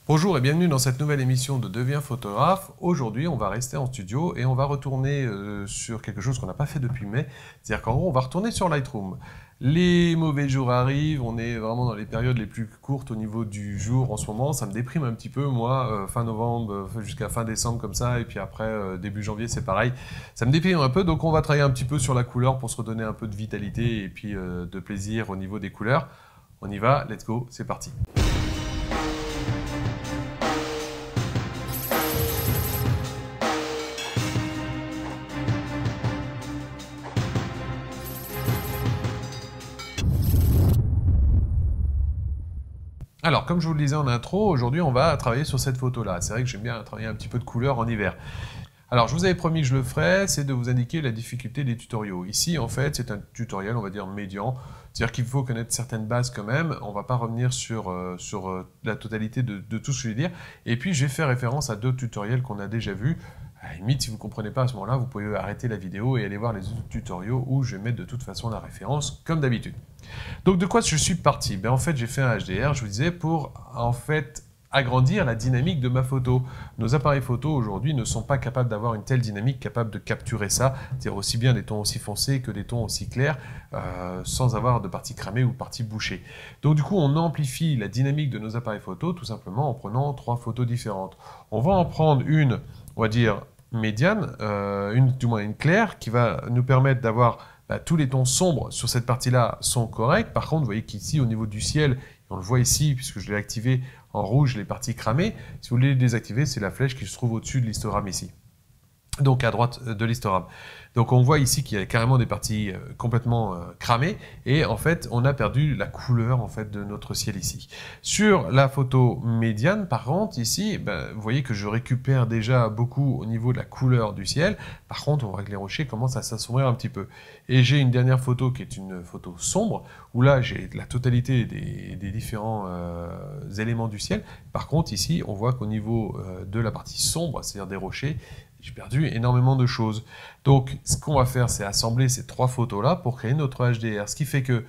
Bonjour et bienvenue dans cette nouvelle émission de Deviens photographe. Aujourd'hui, on va rester en studio et on va retourner sur quelque chose qu'on n'a pas fait depuis mai. C'est-à-dire qu'en gros, on va retourner sur Lightroom. Les mauvais jours arrivent, on est vraiment dans les périodes les plus courtes au niveau du jour en ce moment. Ça me déprime un petit peu, moi, fin novembre jusqu'à fin décembre comme ça, et puis après, début janvier, c'est pareil. Ça me déprime un peu, donc on va travailler un petit peu sur la couleur pour se redonner un peu de vitalité et puis de plaisir au niveau des couleurs. On y va, let's go, c'est parti. Alors, comme je vous le disais en intro, aujourd'hui on va travailler sur cette photo-là. C'est vrai que j'aime bien travailler un petit peu de couleur en hiver. Alors, je vous avais promis que je le ferais, c'est de vous indiquer la difficulté des tutoriaux. Ici, en fait, c'est un tutoriel, on va dire, médian. C'est-à-dire qu'il faut connaître certaines bases quand même. On ne va pas revenir sur la totalité de tout ce que je vais dire. Et puis, j'ai fait référence à d'autres tutoriels qu'on a déjà vus. À la limite, si vous ne comprenez pas à ce moment-là, vous pouvez arrêter la vidéo et aller voir les autres tutoriaux où je vais mettre de toute façon la référence, comme d'habitude. Donc, de quoi je suis parti? En fait, j'ai fait un HDR, je vous disais, pour en fait agrandir la dynamique de ma photo. Nos appareils photo aujourd'hui ne sont pas capables d'avoir une telle dynamique, capable de capturer ça, c'est-à-dire aussi bien des tons aussi foncés que des tons aussi clairs, sans avoir de parties cramées ou parties bouchées. Donc du coup, on amplifie la dynamique de nos appareils photo tout simplement en prenant 3 photos différentes. On va en prendre une, on va dire, médiane, du moins une claire, qui va nous permettre d'avoir tous les tons sombres sur cette partie-là sont corrects. Par contre, vous voyez qu'ici, au niveau du ciel, on le voit ici, puisque je l'ai activé en rouge, les parties cramées. Si vous voulez les désactiver, c'est la flèche qui se trouve au-dessus de l'histogramme ici. Donc à droite de l'histogramme. Donc on voit ici qu'il y a carrément des parties complètement cramées et en fait on a perdu la couleur en fait de notre ciel ici. Sur la photo médiane par contre ici, vous voyez que je récupère déjà beaucoup au niveau de la couleur du ciel. Par contre on voit que les rochers commencent à s'assombrir un petit peu. Et j'ai une dernière photo qui est une photo sombre où là j'ai la totalité des différents éléments du ciel. Par contre ici on voit qu'au niveau de la partie sombre, c'est-à-dire des rochers, j'ai perdu énormément de choses. Donc, ce qu'on va faire, c'est assembler ces 3 photos-là pour créer notre HDR. Ce qui fait que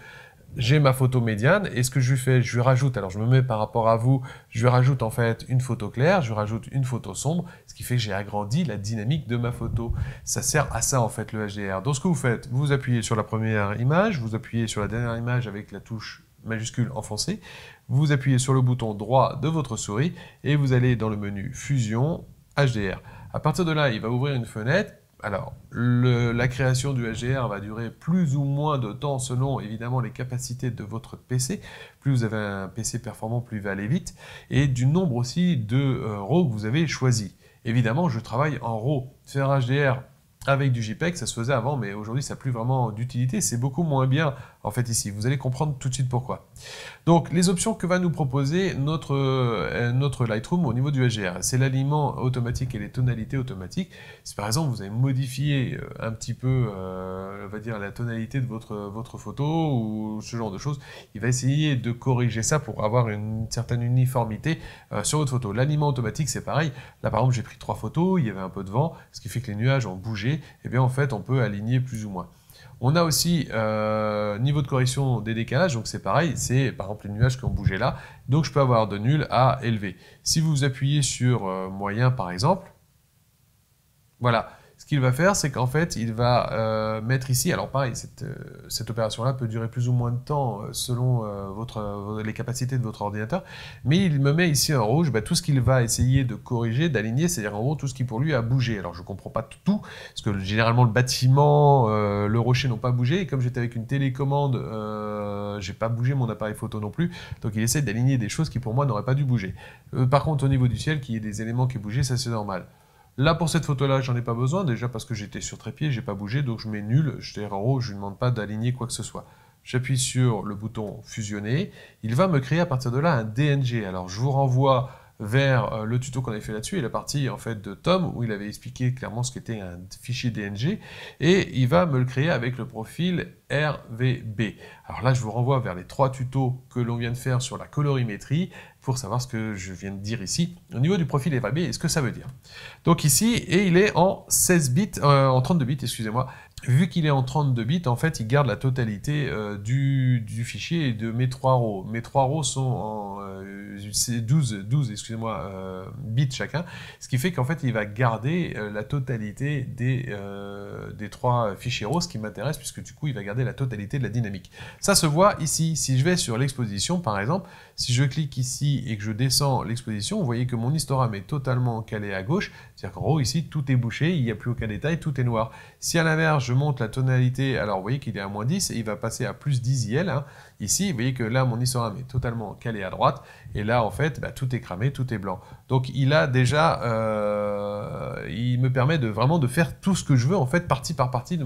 j'ai ma photo médiane et ce que je fais, je lui rajoute, alors je me mets par rapport à vous, je lui rajoute en fait une photo claire, je lui rajoute une photo sombre, ce qui fait que j'ai agrandi la dynamique de ma photo. Ça sert à ça en fait le HDR. Donc, ce que vous faites, vous appuyez sur la première image, vous appuyez sur la dernière image avec la touche majuscule enfoncée, vous appuyez sur le bouton droit de votre souris et vous allez dans le menu Fusion HDR. À partir de là, il va ouvrir une fenêtre. Alors, la création du HDR va durer plus ou moins de temps selon évidemment les capacités de votre PC. Plus vous avez un PC performant, plus il va aller vite. Et du nombre aussi de RAW que vous avez choisi. Évidemment, je travaille en RAW. Faire un HDR avec du JPEG, ça se faisait avant, mais aujourd'hui, ça n'a plus vraiment d'utilité. C'est beaucoup moins bien, en fait, ici. Vous allez comprendre tout de suite pourquoi. Donc, les options que va nous proposer notre Lightroom au niveau du HDR, c'est l'alignement automatique et les tonalités automatiques. Si, par exemple, vous avez modifié un petit peu, on va dire, la tonalité de votre photo ou ce genre de choses, il va essayer de corriger ça pour avoir une certaine uniformité sur votre photo. L'alignement automatique, c'est pareil. Là, par exemple, j'ai pris 3 photos, il y avait un peu de vent, ce qui fait que les nuages ont bougé. Et bien en fait on peut aligner plus ou moins. On a aussi niveau de correction des décalages, donc c'est pareil, c'est par exemple les nuages qui ont bougé là, donc je peux avoir de nul à élevé. Si vous appuyez sur moyen par exemple, voilà, ce qu'il va faire, c'est qu'en fait, il va mettre ici, alors pareil, cette opération-là peut durer plus ou moins de temps selon les capacités de votre ordinateur, mais il me met ici en rouge tout ce qu'il va essayer de corriger, d'aligner, c'est-à-dire en gros tout ce qui pour lui a bougé. Alors je ne comprends pas tout, parce que généralement le bâtiment, le rocher n'ont pas bougé, et comme j'étais avec une télécommande, j'ai pas bougé mon appareil photo non plus, donc il essaie d'aligner des choses qui pour moi n'auraient pas dû bouger. Par contre au niveau du ciel, qu'il y ait des éléments qui bougent, ça c'est normal. Là, pour cette photo-là, j'en ai pas besoin, déjà parce que j'étais sur trépied, j'ai pas bougé, donc je mets nul, c'est-à-dire en haut, je ne demande pas d'aligner quoi que ce soit. J'appuie sur le bouton fusionner, il va me créer à partir de là un DNG. Alors, je vous renvoie vers le tuto qu'on avait fait là-dessus et la partie en fait de Tom où il avait expliqué clairement ce qu'était un fichier DNG et il va me le créer avec le profil RVB. Alors là, je vous renvoie vers les 3 tutos que l'on vient de faire sur la colorimétrie pour savoir ce que je viens de dire ici au niveau du profil RVB et ce que ça veut dire. Donc ici, et il est en 16 bits, en 32 bits, excusez-moi. Vu qu'il est en 32 bits, en fait, il garde la totalité du fichier et de mes 3 rows. Mes 3 rows sont en 12 excusez-moi, bits chacun, ce qui fait qu'en fait, il va garder la totalité des 3 fichiers rows, ce qui m'intéresse, puisque du coup, il va garder la totalité de la dynamique. Ça se voit ici. Si je vais sur l'exposition, par exemple, si je clique ici et que je descends l'exposition, vous voyez que mon histogramme est totalement calé à gauche, c'est-à-dire qu'en gros, ici, tout est bouché, il n'y a plus aucun détail, tout est noir. Si à l'inverse, je monte la tonalité, alors vous voyez qu'il est à moins 10, et il va passer à plus 10 IL. Hein. Ici, vous voyez que là, mon histogramme est totalement calé à droite, et là, en fait, bah, tout est cramé, tout est blanc. Donc, il a déjà, il me permet vraiment de faire tout ce que je veux, en fait, partie par partie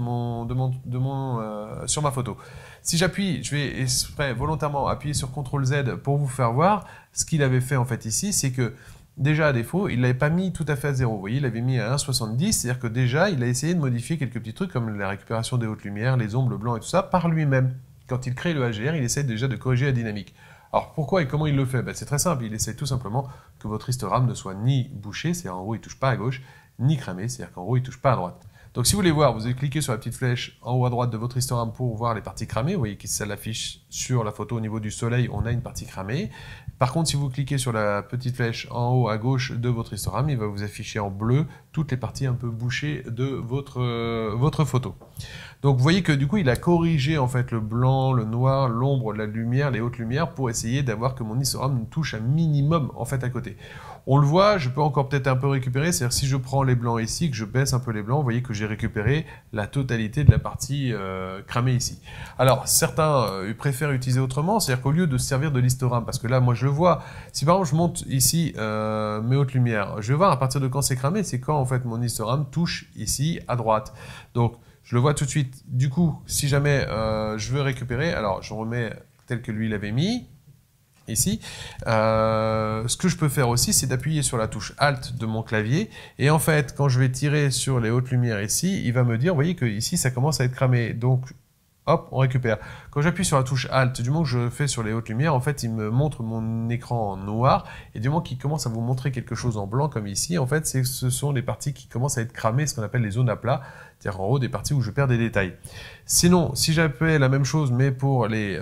sur ma photo. Si j'appuie, je vais exprès volontairement appuyer sur CTRL Z pour vous faire voir ce qu'il avait fait, en fait, ici, c'est que déjà, à défaut, il ne l'avait pas mis tout à fait à 0. Vous voyez, il l'avait mis à 1,70, c'est-à-dire que déjà, il a essayé de modifier quelques petits trucs comme la récupération des hautes lumières, les ombres, le blanc et tout ça, par lui-même. Quand il crée le HDR, il essaie déjà de corriger la dynamique. Alors, pourquoi et comment il le fait? C'est très simple, il essaie tout simplement que votre histogramme ne soit ni bouché, c'est-à-dire en gros, il ne touche pas à gauche, ni cramé, c'est-à-dire qu'en gros, il ne touche pas à droite. Donc si vous voulez voir, vous allez cliquer sur la petite flèche en haut à droite de votre histogramme pour voir les parties cramées. Vous voyez que ça l'affiche sur la photo au niveau du soleil, on a une partie cramée. Par contre, si vous cliquez sur la petite flèche en haut à gauche de votre histogramme, il va vous afficher en bleu toutes les parties un peu bouchées de votre photo. Donc vous voyez que du coup, il a corrigé en fait le blanc, le noir, l'ombre, la lumière, les hautes lumières pour essayer d'avoir que mon histogramme touche un minimum en fait à côté. On le voit, je peux encore peut-être un peu récupérer, c'est-à-dire si je prends les blancs ici, que je baisse un peu les blancs, vous voyez que j'ai récupéré la totalité de la partie cramée ici. Alors, certains préfèrent utiliser autrement, c'est-à-dire qu'au lieu de se servir de l'histogramme, parce que là, moi je le vois, si par exemple je monte ici mes hautes lumières, je vais voir à partir de quand c'est cramé, c'est quand en fait mon histogramme touche ici à droite. Donc, je le vois tout de suite. Du coup, si jamais je veux récupérer, alors je remets tel que lui l'avait mis, ici. Ce que je peux faire aussi, c'est d'appuyer sur la touche Alt de mon clavier. Et en fait, quand je vais tirer sur les hautes lumières ici, il va me dire, vous voyez que ici, ça commence à être cramé. Donc, hop, on récupère. Quand j'appuie sur la touche Alt, du moment que je fais sur les hautes lumières, en fait, il me montre mon écran en noir. Et du moment qu'il commence à vous montrer quelque chose en blanc, comme ici, en fait, ce sont les parties qui commencent à être cramées, ce qu'on appelle les zones à plat. C'est-à-dire en haut des parties où je perds des détails. Sinon, si j'appelle la même chose, mais pour les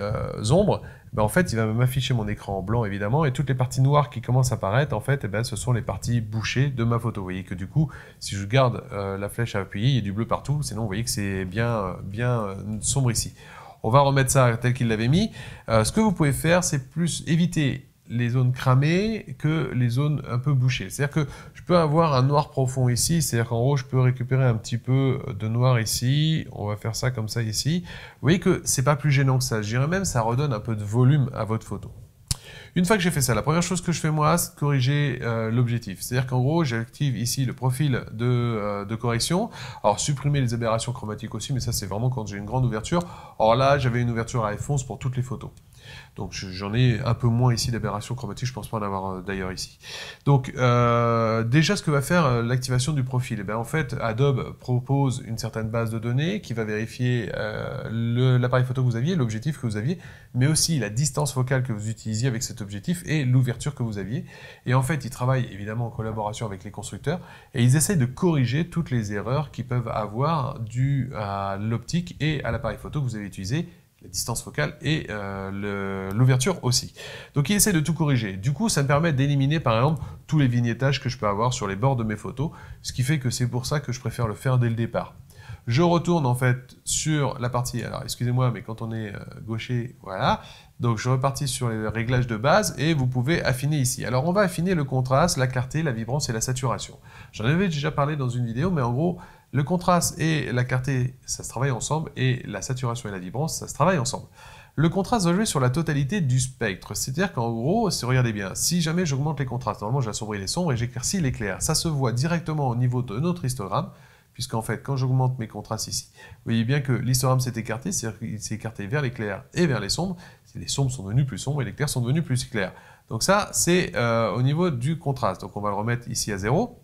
ombres, en fait, il va m'afficher mon écran en blanc, évidemment, et toutes les parties noires qui commencent à apparaître, en fait, ce sont les parties bouchées de ma photo. Vous voyez que du coup, si je garde la flèche à appuyer, il y a du bleu partout, sinon vous voyez que c'est bien sombre ici. On va remettre ça tel qu'il l'avait mis. Ce que vous pouvez faire, c'est plus éviter les zones cramées que les zones un peu bouchées. C'est-à-dire que je peux avoir un noir profond ici, c'est-à-dire qu'en gros, je peux récupérer un petit peu de noir ici, on va faire ça comme ça ici. Vous voyez que c'est pas plus gênant que ça, je dirais même ça redonne un peu de volume à votre photo. Une fois que j'ai fait ça, la première chose que je fais moi, c'est de corriger l'objectif. C'est-à-dire qu'en gros, j'active ici le profil de correction. Alors, supprimer les aberrations chromatiques aussi, mais ça, c'est vraiment quand j'ai une grande ouverture. Or là, j'avais une ouverture à F11 pour toutes les photos. Donc, j'en ai un peu moins ici d'aberrations chromatiques, je pense pas en avoir d'ailleurs ici. Donc, déjà, ce que va faire l'activation du profil, en fait, Adobe propose une certaine base de données qui va vérifier l'appareil photo que vous aviez, l'objectif que vous aviez, mais aussi la distance focale que vous utilisiez avec cet objectif et l'ouverture que vous aviez. Et en fait, ils travaillent évidemment en collaboration avec les constructeurs et ils essaient de corriger toutes les erreurs qu'ils peuvent avoir dues à l'optique et à l'appareil photo que vous avez utilisé, la distance focale et l'ouverture aussi. Donc il essaie de tout corriger. Du coup, ça me permet d'éliminer par exemple tous les vignettages que je peux avoir sur les bords de mes photos, ce qui fait que c'est pour ça que je préfère le faire dès le départ. Je retourne en fait sur la partie, alors excusez-moi, mais quand on est gaucher, voilà. Donc je repartis sur les réglages de base et vous pouvez affiner ici. Alors on va affiner le contraste, la clarté, la vibrance et la saturation. J'en avais déjà parlé dans une vidéo, mais en gros, le contraste et la clarté, ça se travaille ensemble, et la saturation et la vibrance, ça se travaille ensemble. Le contraste va jouer sur la totalité du spectre, c'est-à-dire qu'en gros, si regardez bien, si jamais j'augmente les contrastes, normalement j'assombris les sombres et j'éclaircis les clairs, ça se voit directement au niveau de notre histogramme, puisqu'en fait, quand j'augmente mes contrastes ici, vous voyez bien que l'histogramme s'est écarté, c'est-à-dire qu'il s'est écarté vers les clairs et vers les sombres, les sombres sont devenus plus sombres et les clairs sont devenus plus clairs. Donc ça, c'est au niveau du contraste, donc on va le remettre ici à 0.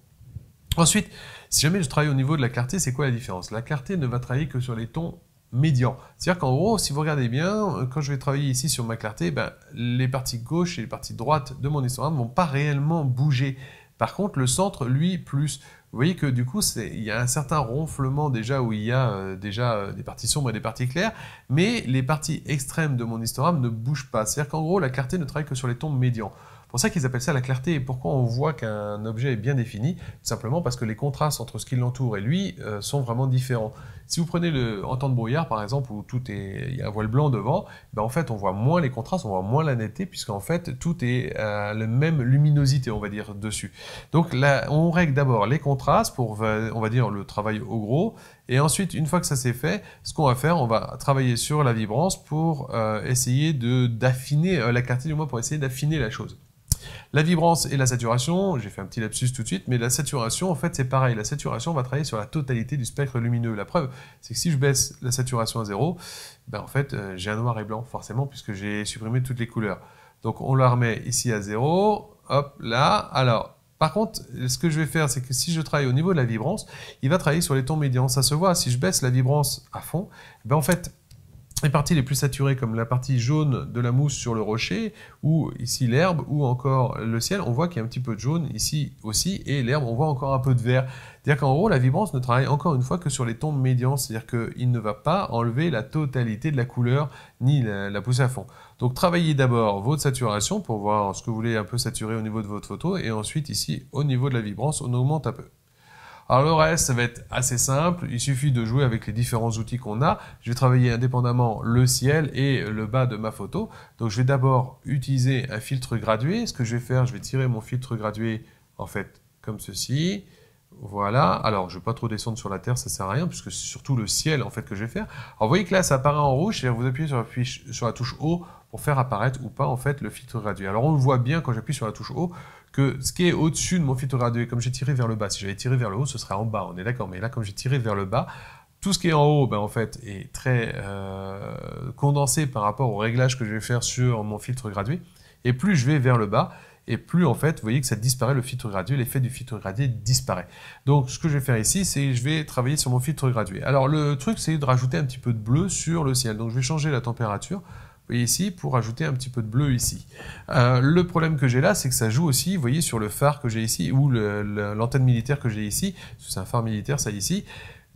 Ensuite, si jamais je travaille au niveau de la clarté, c'est quoi la différence? La clarté ne va travailler que sur les tons médians. C'est-à-dire qu'en gros, si vous regardez bien, quand je vais travailler ici sur ma clarté, les parties gauche et les parties droites de mon histogramme ne vont pas réellement bouger. Par contre, le centre, lui, plus. Vous voyez que du coup, il y a un certain ronflement déjà où il y a déjà des parties sombres et des parties claires, mais les parties extrêmes de mon histogramme ne bougent pas. C'est-à-dire qu'en gros, la clarté ne travaille que sur les tons médians. C'est pour ça qu'ils appellent ça la clarté. Et pourquoi on voit qu'un objet est bien défini? Tout simplement parce que les contrastes entre ce qui l'entoure et lui sont vraiment différents. Si vous prenez en temps de brouillard, par exemple, où il y a un voile blanc devant, ben en fait, on voit moins les contrastes, on voit moins la netteté, puisqu'en fait, tout est à la même luminosité, on va dire, dessus. Donc là, on règle d'abord les contrastes pour, on va dire, le travail au gros. Et ensuite, une fois que ça c'est fait, ce qu'on va faire, on va travailler sur la vibrance pour essayer d'affiner, la clarté du moins, pour essayer d'affiner la chose. La vibrance et la saturation, j'ai fait un petit lapsus tout de suite, mais la saturation, en fait, c'est pareil. La saturation, on va travailler sur la totalité du spectre lumineux. La preuve, c'est que si je baisse la saturation à 0, ben en fait, j'ai un noir et blanc, forcément, puisque j'ai supprimé toutes les couleurs. Donc, on la remet ici à 0, hop, là. Alors, par contre, ce que je vais faire, c'est que si je travaille au niveau de la vibrance, il va travailler sur les tons médians. Ça se voit, si je baisse la vibrance à fond, ben en fait, les parties les plus saturées, comme la partie jaune de la mousse sur le rocher, ou ici l'herbe, ou encore le ciel, on voit qu'il y a un petit peu de jaune ici aussi, et l'herbe, on voit encore un peu de vert. C'est-à-dire qu'en gros, la vibrance ne travaille encore une fois que sur les tons médians, c'est-à-dire qu'il ne va pas enlever la totalité de la couleur, ni la pousser à fond. Donc travaillez d'abord votre saturation pour voir ce que vous voulez un peu saturer au niveau de votre photo, et ensuite ici, au niveau de la vibrance, on augmente un peu. Alors le reste, ça va être assez simple, il suffit de jouer avec les différents outils qu'on a. Je vais travailler indépendamment le ciel et le bas de ma photo. Donc je vais d'abord utiliser un filtre gradué. Ce que je vais faire, je vais tirer mon filtre gradué en fait comme ceci. Voilà, alors je ne vais pas trop descendre sur la terre, ça sert à rien, puisque c'est surtout le ciel en fait que je vais faire. Alors vous voyez que là ça apparaît en rouge, c'est-à-dire vous appuyez sur la touche haut pour faire apparaître ou pas en fait le filtre gradué. Alors on le voit bien quand j'appuie sur la touche haut, que ce qui est au-dessus de mon filtre gradué, comme j'ai tiré vers le bas, si j'avais tiré vers le haut, ce serait en bas, on est d'accord, mais là comme j'ai tiré vers le bas, tout ce qui est en haut, ben, en fait, est très condensé par rapport au réglage que je vais faire sur mon filtre gradué, et plus je vais vers le bas, et plus en fait, vous voyez que ça disparaît, le filtre gradué, l'effet du filtre gradué disparaît. Donc ce que je vais faire ici, c'est que je vais travailler sur mon filtre gradué. Alors le truc, c'est de rajouter un petit peu de bleu sur le ciel. Donc je vais changer la température, vous voyez ici, pour rajouter un petit peu de bleu ici. Le problème que j'ai là, c'est que ça joue aussi, vous voyez, sur le phare que j'ai ici, ou l'antenne militaire que j'ai ici, c'est un phare militaire, ça ici.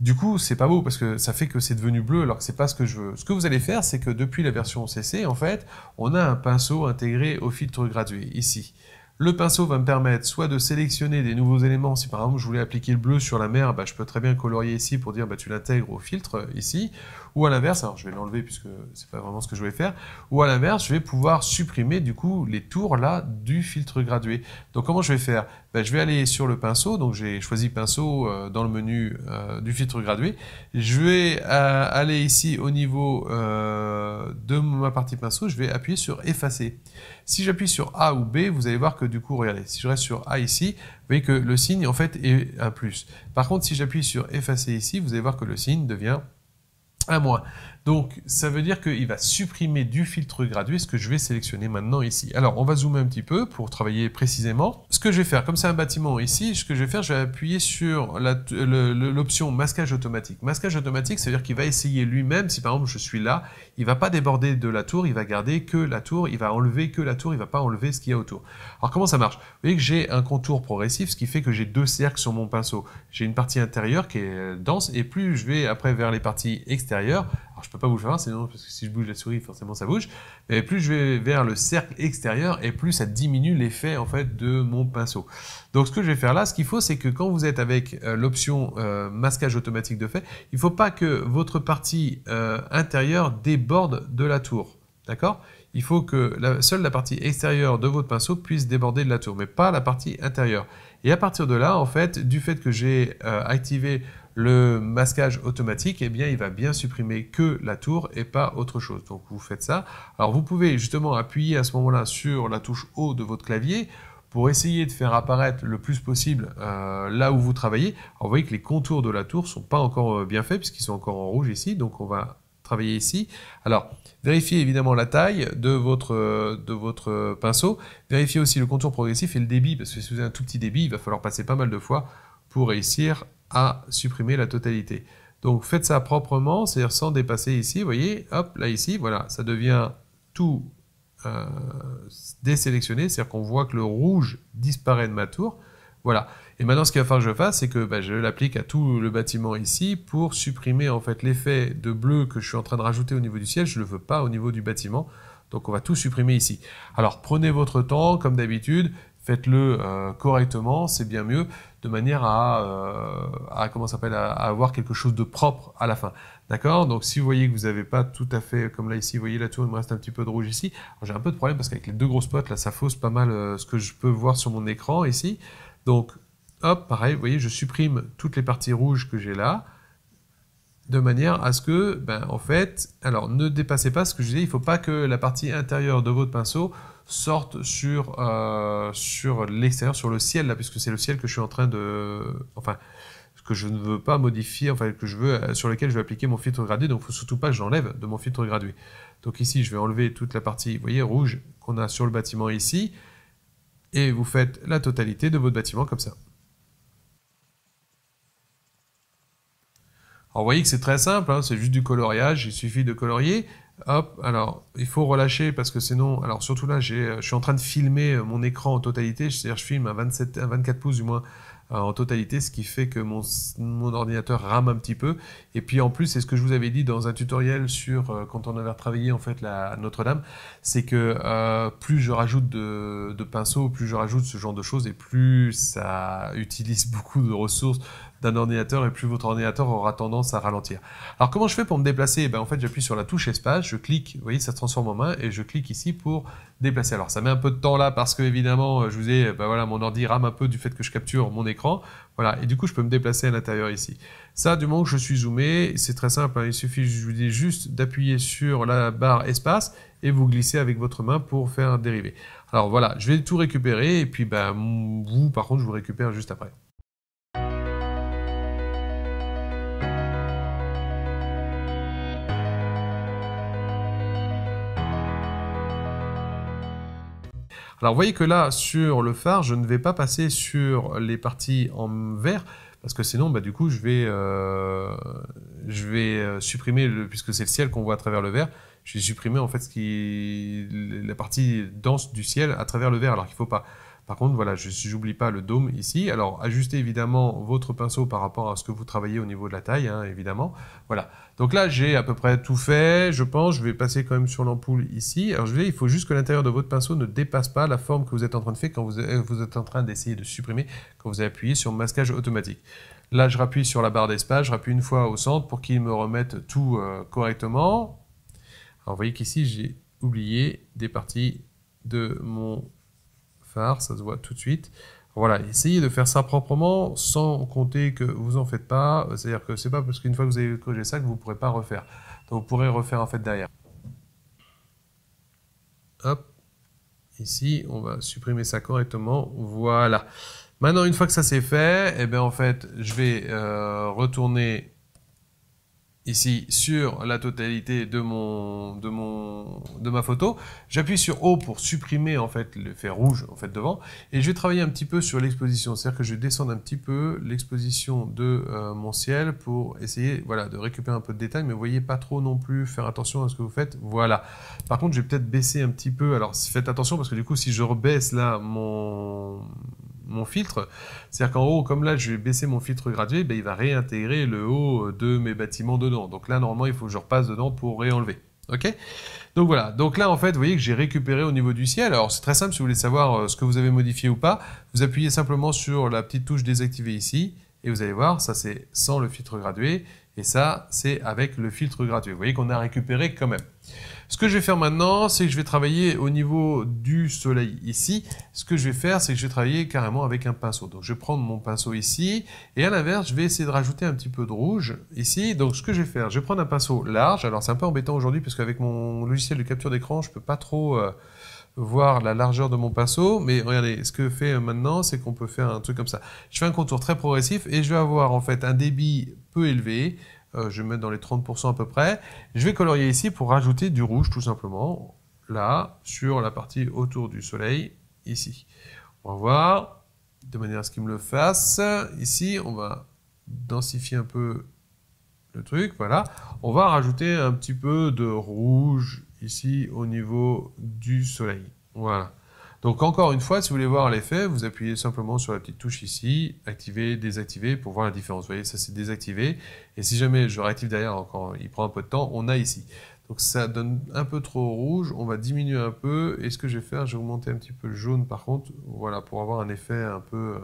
Du coup, c'est pas beau parce que ça fait que c'est devenu bleu alors que c'est pas ce que je veux. Ce que vous allez faire, c'est que depuis la version CC, en fait, on a un pinceau intégré au filtre gradué, ici. Le pinceau va me permettre soit de sélectionner des nouveaux éléments. Si par exemple je voulais appliquer le bleu sur la mer, bah, je peux très bien colorier ici pour dire bah, tu l'intègres au filtre ici. Ou à l'inverse, alors je vais l'enlever puisque c'est pas vraiment ce que je voulais faire. Ou à l'inverse, je vais pouvoir supprimer du coup les tours là du filtre gradué. Donc comment je vais faire? Ben, je vais aller sur le pinceau, donc j'ai choisi pinceau dans le menu du filtre gradué. Je vais aller ici au niveau de ma partie pinceau, je vais appuyer sur effacer. Si j'appuie sur A ou B, vous allez voir que du coup, regardez, si je reste sur A ici, vous voyez que le signe en fait est un plus. Par contre, si j'appuie sur effacer ici, vous allez voir que le signe devient un moins. Donc, ça veut dire qu'il va supprimer du filtre gradué ce que je vais sélectionner maintenant ici. Alors, on va zoomer un petit peu pour travailler précisément. Ce que je vais faire, comme c'est un bâtiment ici, ce que je vais faire, je vais appuyer sur l'option masquage automatique. Masquage automatique, ça veut dire qu'il va essayer lui-même, si par exemple je suis là, il ne va pas déborder de la tour, il va garder que la tour, il va enlever que la tour, il ne va pas enlever ce qu'il y a autour. Alors, comment ça marche? Vous voyez que j'ai un contour progressif, ce qui fait que j'ai deux cercles sur mon pinceau. J'ai une partie intérieure qui est dense, et plus je vais après vers les parties extérieures, alors je peux pas vous le faire, sinon parce que si je bouge la souris, forcément ça bouge. Mais plus je vais vers le cercle extérieur et plus ça diminue l'effet en fait de mon pinceau. Donc ce que je vais faire là, ce qu'il faut, c'est que quand vous êtes avec l'option masquage automatique de fait, il ne faut pas que votre partie intérieure déborde de la tour. D'accord? Il faut que seule la partie extérieure de votre pinceau puisse déborder de la tour, mais pas la partie intérieure. Et à partir de là, en fait, du fait que j'ai activé le masquage automatique, eh bien, il va bien supprimer que la tour et pas autre chose. Donc, vous faites ça. Alors, vous pouvez justement appuyer à ce moment-là sur la touche haut de votre clavier pour essayer de faire apparaître le plus possible là où vous travaillez. Alors, vous voyez que les contours de la tour ne sont pas encore bien faits puisqu'ils sont encore en rouge ici. Donc, on va travailler ici. Alors, vérifiez évidemment la taille de votre pinceau. Vérifiez aussi le contour progressif et le débit, parce que si vous avez un tout petit débit, il va falloir passer pas mal de fois pour réussir à supprimer la totalité. Donc, faites ça proprement, c'est-à-dire sans dépasser ici, vous voyez, hop, là ici, voilà, ça devient tout désélectionné, c'est-à-dire qu'on voit que le rouge disparaît de ma tour. Voilà. Et maintenant, ce qu'il va falloir que je fasse, c'est que je l'applique à tout le bâtiment ici pour supprimer en fait l'effet de bleu que je suis en train de rajouter au niveau du ciel. Je ne le veux pas au niveau du bâtiment. Donc on va tout supprimer ici. Alors prenez votre temps, comme d'habitude, faites-le correctement, c'est bien mieux, de manière comment ça s'appelle, à avoir quelque chose de propre à la fin. D'accord? Donc si vous voyez que vous n'avez pas tout à fait, comme là ici, vous voyez la tour, il me reste un petit peu de rouge ici. J'ai un peu de problème parce qu'avec les deux gros spots, là, ça fausse pas mal ce que je peux voir sur mon écran ici. Donc, hop, pareil, vous voyez, je supprime toutes les parties rouges que j'ai là, de manière à ce que, en fait, alors ne dépassez pas ce que je disais, il ne faut pas que la partie intérieure de votre pinceau sorte sur l'extérieur, sur le ciel, là, puisque c'est le ciel que je suis en train de... Enfin, que je ne veux pas modifier, enfin, sur lequel je vais appliquer mon filtre gradué, donc il ne faut surtout pas que j'enlève de mon filtre gradué. Donc ici, je vais enlever toute la partie, vous voyez, rouge qu'on a sur le bâtiment ici, et vous faites la totalité de votre bâtiment comme ça. Alors vous voyez que c'est très simple, hein, c'est juste du coloriage, il suffit de colorier. Hop, alors il faut relâcher parce que sinon, alors surtout là, je suis en train de filmer mon écran en totalité, c'est-à-dire je filme à 24 pouces du moins en totalité, ce qui fait que mon ordinateur rame un petit peu. Et puis en plus, c'est ce que je vous avais dit dans un tutoriel sur quand on avait retravaillé en fait la Notre-Dame, c'est que plus je rajoute de pinceaux, plus je rajoute ce genre de choses et plus ça utilise beaucoup de ressources d'un ordinateur et plus votre ordinateur aura tendance à ralentir. Alors comment je fais pour me déplacer? En fait j'appuie sur la touche espace, je clique, vous voyez ça se transforme en main et je clique ici pour déplacer. Alors ça met un peu de temps là parce que évidemment je vous ai, voilà, mon ordi rame un peu du fait que je capture mon écran, voilà, et du coup je peux me déplacer à l'intérieur ici. Ça du moment que je suis zoomé, c'est très simple, hein, il suffit, je vous dis juste d'appuyer sur la barre espace et vous glissez avec votre main pour faire un dérivé. Alors voilà, je vais tout récupérer et puis vous par contre je vous récupère juste après. Alors vous voyez que là, sur le phare, je ne vais pas passer sur les parties en vert, parce que sinon, du coup, je vais supprimer, puisque c'est le ciel qu'on voit à travers le verre, je vais supprimer en fait la partie dense du ciel à travers le verre, alors qu'il ne faut pas. Par contre, voilà, je n'oublie pas le dôme ici. Alors, ajustez évidemment votre pinceau par rapport à ce que vous travaillez au niveau de la taille, hein, évidemment. Voilà. Donc là, j'ai à peu près tout fait, je pense. Je vais passer quand même sur l'ampoule ici. Alors, il faut juste que l'intérieur de votre pinceau ne dépasse pas la forme que vous êtes en train de faire quand vous êtes en train d'essayer de supprimer, quand vous appuyez sur masquage automatique. Là, je rappuie sur la barre d'espace, je rappuie une fois au centre pour qu'il me remette tout correctement. Alors, vous voyez qu'ici, j'ai oublié des parties de mon phare, ça se voit tout de suite. Voilà, essayez de faire ça proprement sans compter que vous en faites pas. C'est-à-dire que c'est pas parce qu'une fois que vous avez corrigé ça que vous ne pourrez pas refaire. Donc vous pourrez refaire en fait derrière. Hop, ici, on va supprimer ça correctement. Voilà. Maintenant, une fois que ça c'est fait, en fait, je vais retourner ici sur la totalité de ma photo. J'appuie sur O pour supprimer en fait l'effet rouge en fait devant et je vais travailler un petit peu sur l'exposition, c'est-à-dire que je vais descendre un petit peu l'exposition de mon ciel pour essayer, voilà, de récupérer un peu de détails, mais vous voyez pas trop non plus, faire attention à ce que vous faites. Voilà. Par contre, je vais peut-être baisser un petit peu. Alors faites attention parce que du coup, si je rebaisse là mon filtre, c'est-à-dire qu'en haut, comme là je vais baisser mon filtre gradué, il va réintégrer le haut de mes bâtiments dedans. Donc là, normalement, il faut que je repasse dedans pour réenlever. Ok? Donc voilà, donc là en fait, vous voyez que j'ai récupéré au niveau du ciel. Alors c'est très simple, si vous voulez savoir ce que vous avez modifié ou pas, vous appuyez simplement sur la petite touche désactivée ici, et vous allez voir, ça c'est sans le filtre gradué, et ça c'est avec le filtre gradué. Vous voyez qu'on a récupéré quand même. Ce que je vais faire maintenant, c'est que je vais travailler au niveau du soleil ici. Ce que je vais faire, c'est que je vais travailler carrément avec un pinceau. Donc je vais prendre mon pinceau ici, et à l'inverse, je vais essayer de rajouter un petit peu de rouge ici. Donc ce que je vais faire, je vais prendre un pinceau large. Alors c'est un peu embêtant aujourd'hui, parce qu'avec mon logiciel de capture d'écran, je ne peux pas trop voir la largeur de mon pinceau. Mais regardez, ce que fait maintenant, c'est qu'on peut faire un truc comme ça. Je fais un contour très progressif, et je vais avoir en fait un débit peu élevé. Je vais mettre dans les 30% à peu près. Je vais colorier ici pour rajouter du rouge tout simplement, là, sur la partie autour du soleil, ici. On va voir, de manière à ce qu'il me le fasse. Ici, on va densifier un peu le truc, voilà. On va rajouter un petit peu de rouge ici au niveau du soleil. Voilà. Donc encore une fois, si vous voulez voir l'effet, vous appuyez simplement sur la petite touche ici, activer, désactiver pour voir la différence. Vous voyez, ça c'est désactivé. Et si jamais je réactive derrière, encore, il prend un peu de temps, on a ici. Donc ça donne un peu trop rouge, on va diminuer un peu. Et ce que je vais faire, je vais augmenter un petit peu le jaune par contre, voilà, pour avoir un effet un peu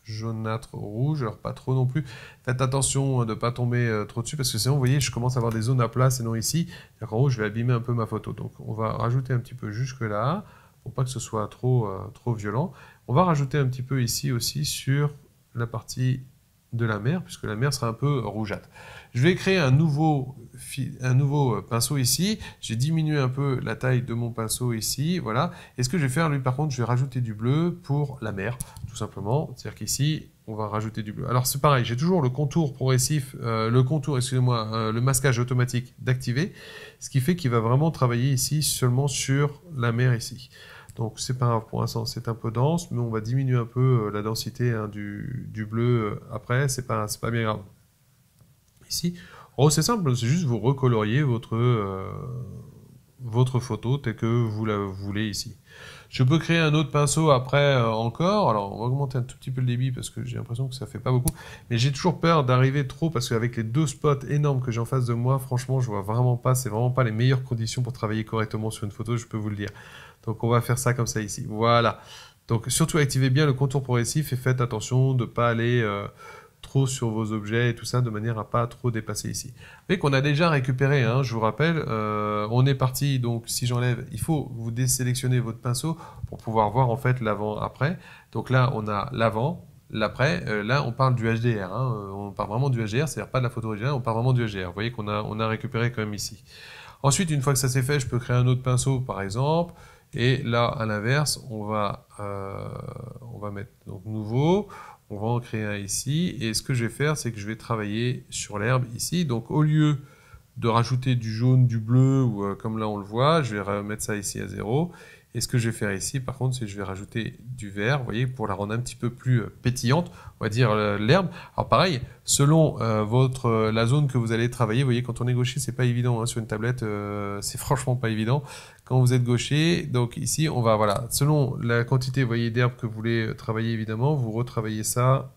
jaunâtre rouge, alors pas trop non plus. Faites attention de ne pas tomber trop dessus, parce que sinon, vous voyez, je commence à avoir des zones à plat, sinon ici, en haut, je vais abîmer un peu ma photo. Donc on va rajouter un petit peu jusque là, pour pas que ce soit trop violent. On va rajouter un petit peu ici aussi sur la partie de la mer, puisque la mer sera un peu rougeâtre. Je vais créer un nouveau pinceau ici. J'ai diminué un peu la taille de mon pinceau ici, voilà. Et ce que je vais faire, lui, par contre, je vais rajouter du bleu pour la mer, tout simplement. C'est-à-dire qu'ici, on va rajouter du bleu. Alors, c'est pareil, j'ai toujours le contour progressif, le masquage automatique d'activer, ce qui fait qu'il va vraiment travailler ici seulement sur la mer ici. Donc c'est pas grave, pour l'instant c'est un peu dense, mais on va diminuer un peu la densité du bleu après, c'est pas bien grave. Ici, oh, c'est simple, c'est juste vous recoloriez votre photo telle que vous la voulez ici. Je peux créer un autre pinceau après encore, alors on va augmenter un tout petit peu le débit parce que j'ai l'impression que ça fait pas beaucoup, mais j'ai toujours peur d'arriver trop parce qu'avec les deux spots énormes que j'ai en face de moi, franchement je vois vraiment pas, c'est vraiment pas les meilleures conditions pour travailler correctement sur une photo, je peux vous le dire. Donc on va faire ça comme ça ici, voilà. Donc surtout activez bien le contour progressif et faites attention de ne pas aller trop sur vos objets et tout ça, de manière à pas trop dépasser ici. Vous voyez qu'on a déjà récupéré, hein, je vous rappelle, on est parti, donc si j'enlève, il faut vous désélectionner votre pinceau pour pouvoir voir en fait l'avant-après. Donc là on a l'avant, l'après, là on parle du HDR, hein, on parle vraiment du HDR, c'est-à-dire pas de la photo originale, on parle vraiment du HDR. Vous voyez qu'on a récupéré quand même ici. Ensuite, une fois que ça c'est fait, je peux créer un autre pinceau par exemple. Et là, à l'inverse, on va mettre donc nouveau, on va en créer un ici. Et ce que je vais faire, c'est que je vais travailler sur l'herbe ici. Donc au lieu de rajouter du jaune, du bleu, ou comme là on le voit, je vais remettre ça ici à 0. Et ce que je vais faire ici, par contre, c'est que je vais rajouter du vert, vous voyez, pour la rendre un petit peu plus pétillante, on va dire l'herbe. Alors pareil, selon la zone que vous allez travailler, vous voyez, quand on est gaucher, c'est pas évident hein, sur une tablette, c'est franchement pas évident. Quand vous êtes gaucher, donc ici, on va, voilà, selon la quantité, vous voyez, d'herbe que vous voulez travailler, évidemment, vous retravaillez ça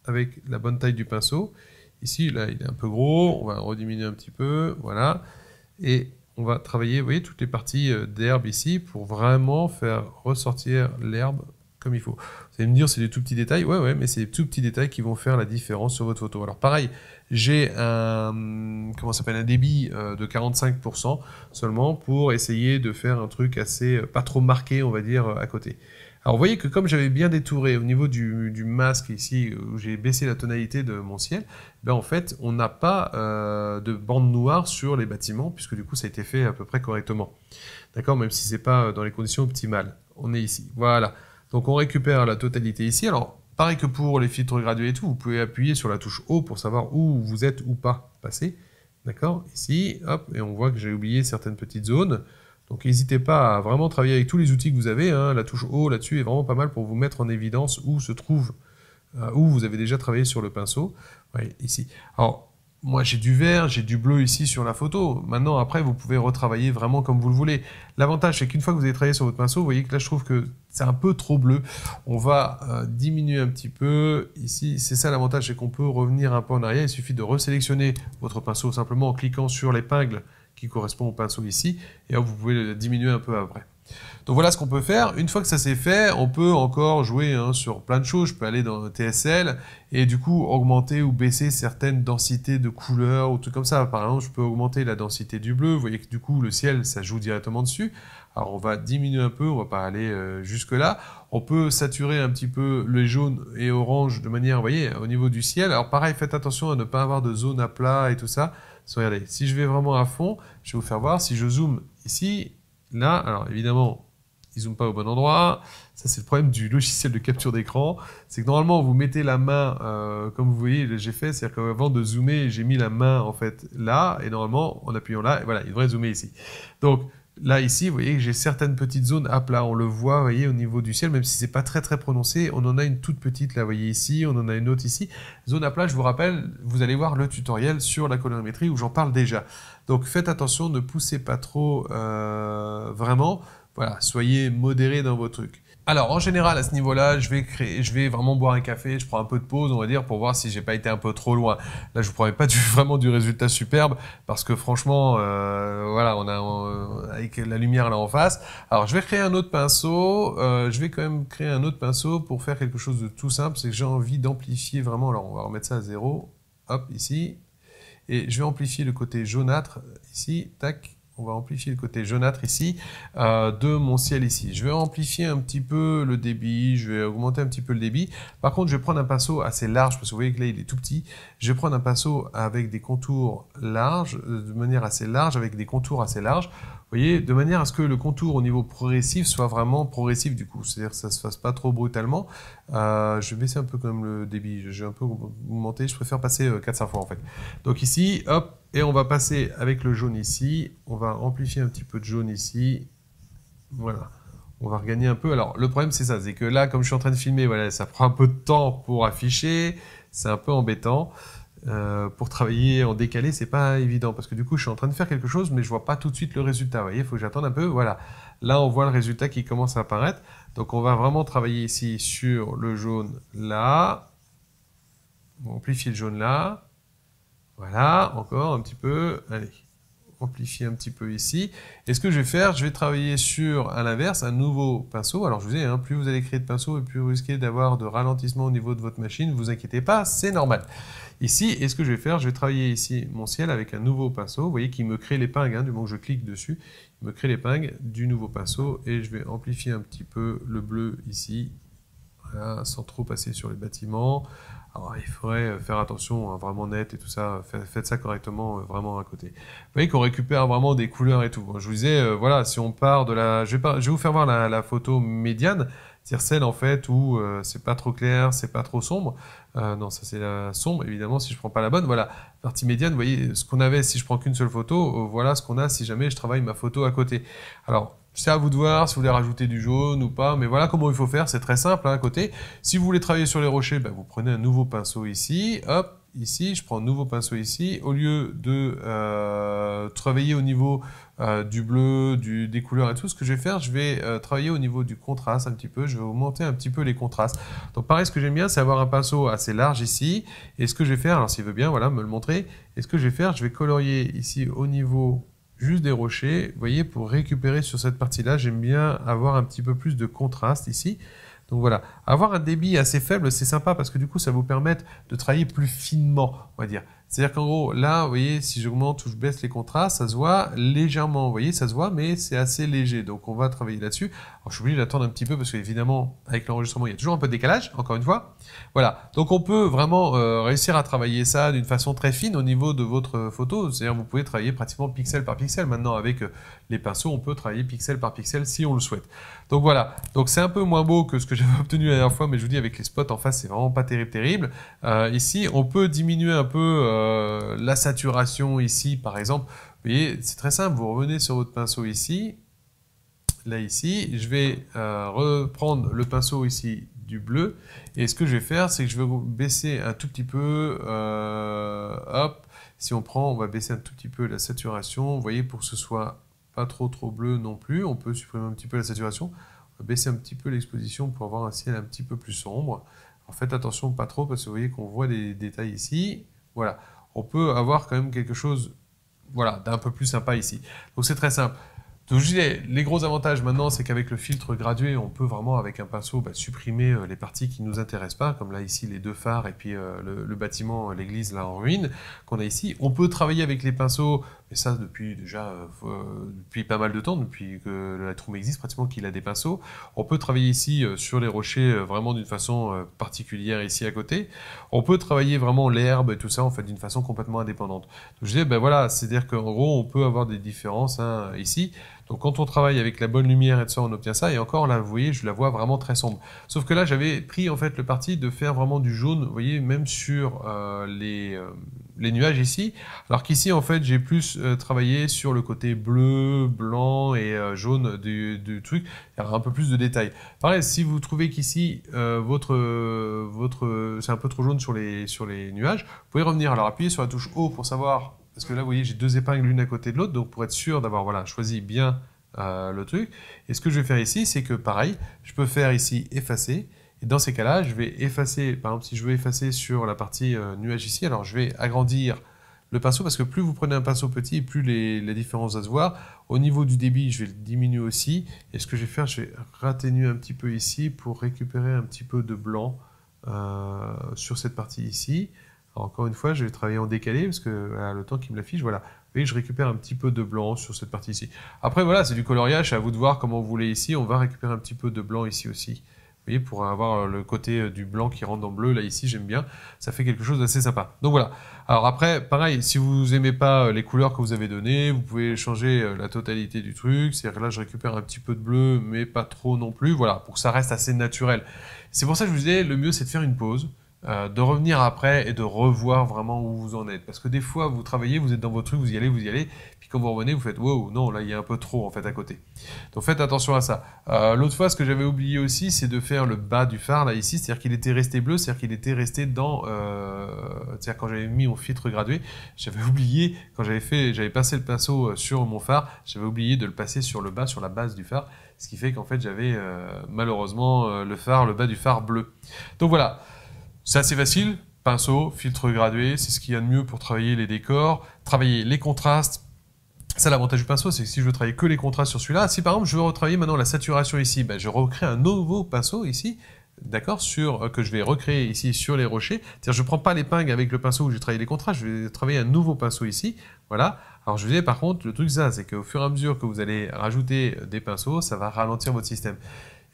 avec la bonne taille du pinceau. Ici, là, il est un peu gros, on va rediminuer un petit peu, voilà. Et on va travailler, vous voyez, toutes les parties d'herbe ici pour vraiment faire ressortir l'herbe comme il faut. Vous allez me dire, c'est des tout petits détails. Ouais, mais c'est des tout petits détails qui vont faire la différence sur votre photo. Alors pareil, j'ai un débit de 45% seulement pour essayer de faire un truc assez, pas trop marqué, on va dire, à côté. Alors vous voyez que comme j'avais bien détouré au niveau du masque ici, où j'ai baissé la tonalité de mon ciel, ben en fait on n'a pas de bande noire sur les bâtiments, puisque du coup ça a été fait à peu près correctement. D'accord, même si c'est pas dans les conditions optimales. On est ici, voilà. Donc on récupère la totalité ici. Alors pareil que pour les filtres gradués et tout, vous pouvez appuyer sur la touche O pour savoir où vous êtes ou pas passé. D'accord, ici, hop, et on voit que j'ai oublié certaines petites zones. Donc n'hésitez pas à vraiment travailler avec tous les outils que vous avez. Hein. La touche O là-dessus est vraiment pas mal pour vous mettre en évidence où se trouve, où vous avez déjà travaillé sur le pinceau. Ouais, ici. Alors, moi j'ai du vert, j'ai du bleu ici sur la photo. Maintenant, après, vous pouvez retravailler vraiment comme vous le voulez. L'avantage, c'est qu'une fois que vous avez travaillé sur votre pinceau, vous voyez que là, je trouve que c'est un peu trop bleu. On va diminuer un petit peu. Ici, c'est ça l'avantage, c'est qu'on peut revenir un peu en arrière. Il suffit de resélectionner votre pinceau simplement en cliquant sur l'épingle qui correspond au pinceau ici, et hop, vous pouvez le diminuer un peu après. Donc voilà ce qu'on peut faire. Une fois que ça c'est fait, on peut encore jouer hein, sur plein de choses. Je peux aller dans TSL et du coup augmenter ou baisser certaines densités de couleurs ou tout comme ça. Par exemple, je peux augmenter la densité du bleu. Vous voyez que du coup le ciel, ça joue directement dessus. Alors on va diminuer un peu, on va pas aller jusque là. On peut saturer un petit peu le jaune et orange de manière, vous voyez, au niveau du ciel. Alors pareil, faites attention à ne pas avoir de zone à plat et tout ça. Regardez, si je vais vraiment à fond, je vais vous faire voir, si je zoome ici, là, alors évidemment, il ne zoome pas au bon endroit, ça c'est le problème du logiciel de capture d'écran, c'est que normalement vous mettez la main, comme vous voyez, j'ai fait, c'est-à-dire qu'avant de zoomer, j'ai mis la main en fait là, et normalement, en appuyant là, et voilà, il devrait zoomer ici. Donc, là, ici, vous voyez que j'ai certaines petites zones à plat. On le voit, vous voyez, au niveau du ciel, même si c'est pas très très prononcé. On en a une toute petite, là, vous voyez ici. On en a une autre ici. Zone à plat, je vous rappelle, vous allez voir le tutoriel sur la colorimétrie où j'en parle déjà. Donc, faites attention, ne poussez pas trop vraiment. Voilà, soyez modéré dans vos trucs. Alors, en général, à ce niveau-là, je vais vraiment boire un café, je prends un peu de pause, on va dire, pour voir si j'ai pas été un peu trop loin. Là, je vous promets pas vraiment du résultat superbe, parce que franchement, voilà, avec la lumière là en face. Alors, je vais créer un autre pinceau. Je vais quand même créer un autre pinceau pour faire quelque chose de tout simple. C'est que j'ai envie d'amplifier vraiment. Alors, on va remettre ça à 0. Hop, ici. Et je vais amplifier le côté jaunâtre ici. Tac. On va amplifier le côté jaunâtre ici de mon ciel ici. Je vais amplifier un petit peu le débit, je vais augmenter un petit peu le débit. Par contre, je vais prendre un pinceau assez large, parce que vous voyez que là, il est tout petit. Je vais prendre un pinceau avec des contours larges, de manière assez large, avec des contours assez larges. Vous voyez, de manière à ce que le contour au niveau progressif soit vraiment progressif du coup. C'est-à-dire que ça ne se fasse pas trop brutalement. Je vais baisser un peu quand même le débit. Je vais un peu augmenter. Je préfère passer 4-5 fois en fait. Donc ici, hop, et on va passer avec le jaune ici. On va amplifier un petit peu de jaune ici. Voilà. On va regagner un peu. Alors, le problème, c'est ça. C'est que là, comme je suis en train de filmer, voilà, ça prend un peu de temps pour afficher. C'est un peu embêtant. Pour travailler en décalé, c'est pas évident parce que du coup, je suis en train de faire quelque chose, mais je vois pas tout de suite le résultat. Vous voyez, il faut que j'attende un peu. Voilà. Là, on voit le résultat qui commence à apparaître. Donc, on va vraiment travailler ici sur le jaune là. On va amplifier le jaune là. Voilà. Encore un petit peu. Allez. Amplifier un petit peu ici. Et ce que je vais faire, je vais travailler sur, à l'inverse, un nouveau pinceau. Alors je vous dis, hein, plus vous allez créer de pinceaux et plus vous risquez d'avoir de ralentissement au niveau de votre machine. Ne vous inquiétez pas, c'est normal. Ici, et ce que je vais faire, je vais travailler ici mon ciel avec un nouveau pinceau. Vous voyez qu'il me crée l'épingle, hein, du moment que je clique dessus, il me crée l'épingle du nouveau pinceau. Et je vais amplifier un petit peu le bleu ici, voilà, sans trop passer sur les bâtiments. Alors, il faudrait faire attention, hein, vraiment net et tout ça. Faites ça correctement, vraiment à côté. Vous voyez qu'on récupère vraiment des couleurs et tout. Je vous disais, voilà, si on part de la... Je vais vous faire voir la photo médiane, c'est-à-dire celle en fait où c'est pas trop clair, c'est pas trop sombre. Non, ça c'est la sombre, évidemment, si je prends pas la bonne. Voilà, partie médiane, vous voyez ce qu'on avait si je prends qu'une seule photo. Voilà ce qu'on a si jamais je travaille ma photo à côté. Alors, c'est à vous de voir si vous voulez rajouter du jaune ou pas, mais voilà comment il faut faire, c'est très simple hein, à côté. Si vous voulez travailler sur les rochers, ben, vous prenez un nouveau pinceau ici, hop, ici, je prends un nouveau pinceau ici. Au lieu de travailler au niveau du bleu, des couleurs et tout, ce que je vais faire, je vais travailler au niveau du contraste un petit peu, je vais augmenter un petit peu les contrastes. Donc pareil, ce que j'aime bien, c'est avoir un pinceau assez large ici, et ce que je vais faire, alors s'il veut bien, voilà, me le montrer, et ce que je vais faire, je vais colorier ici au niveau juste des rochers, vous voyez, pour récupérer sur cette partie-là, j'aime bien avoir un petit peu plus de contraste ici. Donc voilà, avoir un débit assez faible, c'est sympa parce que du coup, ça vous permet de travailler plus finement, on va dire. C'est-à-dire qu'en gros, là, vous voyez, si j'augmente ou je baisse les contrastes, ça se voit légèrement, vous voyez, ça se voit, mais c'est assez léger. Donc on va travailler là-dessus. Alors je suis obligé d'attendre un petit peu parce qu'évidemment, avec l'enregistrement, il y a toujours un peu de décalage, encore une fois. Voilà, donc on peut vraiment réussir à travailler ça d'une façon très fine au niveau de votre photo. C'est-à-dire vous pouvez travailler pratiquement pixel par pixel. Maintenant, avec les pinceaux, on peut travailler pixel par pixel si on le souhaite. Donc voilà, donc c'est un peu moins beau que ce que j'avais obtenu la dernière fois, mais je vous dis, avec les spots en face, c'est vraiment pas terrible. Ici, on peut diminuer un peu la saturation ici, par exemple. Vous voyez, c'est très simple, vous revenez sur votre pinceau ici, là ici, je vais reprendre le pinceau ici du bleu, et ce que je vais faire, c'est que je vais baisser un tout petit peu, hop, si on prend, on va baisser un tout petit peu la saturation, vous voyez, pour que ce soit pas trop bleu non plus, on peut supprimer un petit peu la saturation, on va baisser un petit peu l'exposition pour avoir un ciel un petit peu plus sombre. Alors faites attention, pas trop, parce que vous voyez qu'on voit des détails ici, voilà. On peut avoir quand même quelque chose, voilà, d'un peu plus sympa ici. Donc c'est très simple. Donc je disais, les gros avantages maintenant, c'est qu'avec le filtre gradué, on peut vraiment, avec un pinceau, supprimer les parties qui ne nous intéressent pas, comme là ici les deux phares et puis le bâtiment, l'église là en ruine qu'on a ici. On peut travailler avec les pinceaux, mais ça depuis déjà depuis pas mal de temps, depuis que la Lightroom existe pratiquement qu'il a des pinceaux. On peut travailler ici sur les rochers vraiment d'une façon particulière ici à côté. On peut travailler vraiment l'herbe et tout ça en fait d'une façon complètement indépendante. Donc je disais, ben voilà, c'est-à-dire qu'en gros on peut avoir des différences hein, ici. Donc quand on travaille avec la bonne lumière et tout ça, on obtient ça. Et encore là, vous voyez, je la vois vraiment très sombre. Sauf que là, j'avais pris en fait le parti de faire vraiment du jaune, vous voyez, même sur les nuages ici. Alors qu'ici, en fait, j'ai plus travaillé sur le côté bleu, blanc et jaune du truc. Il y aura un peu plus de détails. Pareil, si vous trouvez qu'ici, c'est un peu trop jaune sur les nuages, vous pouvez revenir. Alors appuyez sur la touche O pour savoir... Parce que là, vous voyez, j'ai deux épingles l'une à côté de l'autre. Donc, pour être sûr d'avoir choisi bien le truc. Et ce que je vais faire ici, c'est que pareil, je peux faire ici effacer. Et dans ces cas-là, je vais effacer, par exemple, si je veux effacer sur la partie nuage ici, alors je vais agrandir le pinceau, parce que plus vous prenez un pinceau petit, plus les différences vont se voir. Au niveau du débit, je vais le diminuer aussi. Et ce que je vais faire, je vais ratténuer un petit peu ici pour récupérer un petit peu de blanc sur cette partie ici. Alors, encore une fois, je vais travailler en décalé, parce que voilà, le temps qui me l'affiche, voilà. Vous voyez, je récupère un petit peu de blanc sur cette partie ici. Après, voilà, c'est du coloriage, c'est à vous de voir comment vous voulez ici. On va récupérer un petit peu de blanc ici aussi. Vous voyez, pour avoir le côté du blanc qui rentre dans le bleu, là, ici, j'aime bien. Ça fait quelque chose d'assez sympa. Donc voilà. Alors après, pareil, si vous n'aimez pas les couleurs que vous avez données, vous pouvez changer la totalité du truc. C'est-à-dire que là, je récupère un petit peu de bleu, mais pas trop non plus. Voilà, pour que ça reste assez naturel. C'est pour ça que je vous disais, le mieux, c'est de faire une pause, de revenir après et de revoir vraiment où vous en êtes. Parce que des fois, vous travaillez, vous êtes dans votre truc, vous y allez. Puis quand vous revenez, vous faites « Wow, non, là, il y a un peu trop, en fait, à côté. » Donc faites attention à ça. L'autre fois, ce que j'avais oublié aussi, c'est de faire le bas du phare, là, ici. C'est-à-dire qu'il était resté bleu, c'est-à-dire qu'il était resté dans... c'est-à-dire quand j'avais mis mon filtre gradué, j'avais oublié, quand j'avais passé le pinceau sur mon phare, j'avais oublié de le passer sur le bas, sur la base du phare. Ce qui fait qu'en fait, j'avais malheureusement le bas du phare bleu. Donc voilà. C'est assez facile, pinceau, filtre gradué, c'est ce qu'il y a de mieux pour travailler les décors, travailler les contrastes. Ça, l'avantage du pinceau, c'est que si je veux travailler que les contrastes sur celui-là, si par exemple je veux retravailler maintenant la saturation ici, ben, je recrée un nouveau pinceau ici, d'accord, que je vais recréer ici sur les rochers. C'est-à-dire je ne prends pas l'épingle avec le pinceau où j'ai travaillé les contrastes, je vais travailler un nouveau pinceau ici, voilà. Alors je vous disais par contre, le truc ça, c'est qu'au fur et à mesure que vous allez rajouter des pinceaux, ça va ralentir votre système.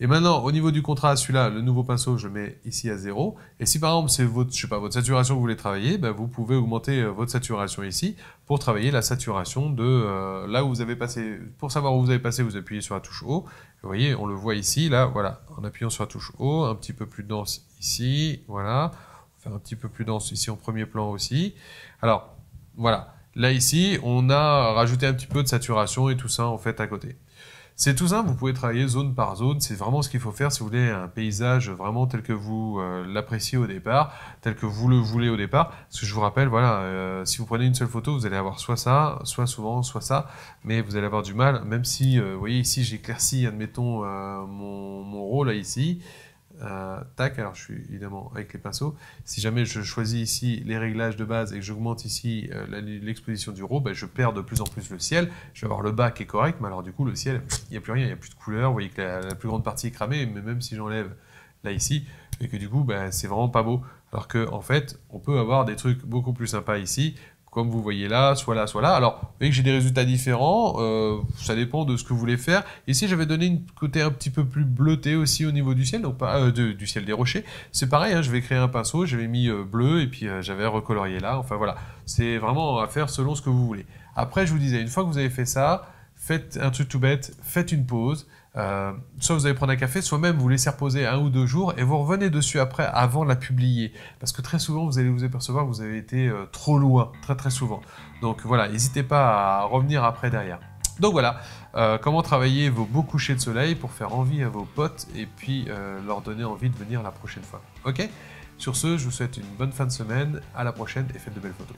Et maintenant, au niveau du contraste, celui-là, le nouveau pinceau, je le mets ici à 0. Et si par exemple, c'est votre saturation que vous voulez travailler, ben, vous pouvez augmenter votre saturation ici pour travailler la saturation de là où vous avez passé. Pour savoir où vous avez passé, vous appuyez sur la touche O. Vous voyez, on le voit ici, là, voilà, en appuyant sur la touche O, un petit peu plus dense ici, voilà. On va faire un petit peu plus dense ici en premier plan aussi. Alors, voilà. Là, ici, on a rajouté un petit peu de saturation et tout ça, en fait, à côté. C'est tout simple, vous pouvez travailler zone par zone, c'est vraiment ce qu'il faut faire si vous voulez un paysage vraiment tel que vous l'appréciez au départ, tel que vous le voulez au départ. Parce que je vous rappelle, voilà, si vous prenez une seule photo, vous allez avoir soit ça, soit souvent, soit ça, mais vous allez avoir du mal, même si, vous voyez ici, j'éclaircis, admettons, mon RAW là ici. Tac, alors je suis évidemment avec les pinceaux. Si jamais je choisis ici les réglages de base et que j'augmente ici l'exposition du RAW, ben, je perds de plus en plus le ciel. Je vais avoir le bas qui est correct, mais alors du coup le ciel, il n'y a plus rien, il n'y a plus de couleur. Vous voyez que la plus grande partie est cramée, mais même si j'enlève là ici, et que du coup ben, c'est vraiment pas beau. Alors que en fait, on peut avoir des trucs beaucoup plus sympas ici. Comme vous voyez là, soit là, soit là. Alors, vous voyez que j'ai des résultats différents, ça dépend de ce que vous voulez faire. Ici, j'avais donné une côté un petit peu plus bleuté aussi au niveau du ciel, donc pas du ciel des rochers. C'est pareil, hein, je vais créer un pinceau, j'avais mis bleu et puis j'avais recolorié là. Enfin voilà, c'est vraiment à faire selon ce que vous voulez. Après, je vous disais, une fois que vous avez fait ça, faites un truc tout bête, faites une pause. Soit vous allez prendre un café, soit même vous laissez reposer 1 ou 2 jours et vous revenez dessus après avant de la publier. Parce que très souvent, vous allez vous apercevoir que vous avez été trop loin, très souvent. Donc voilà, n'hésitez pas à revenir après derrière. Donc voilà, comment travailler vos beaux couchers de soleil pour faire envie à vos potes et puis leur donner envie de venir la prochaine fois. Ok ? Sur ce, je vous souhaite une bonne fin de semaine, à la prochaine et faites de belles photos.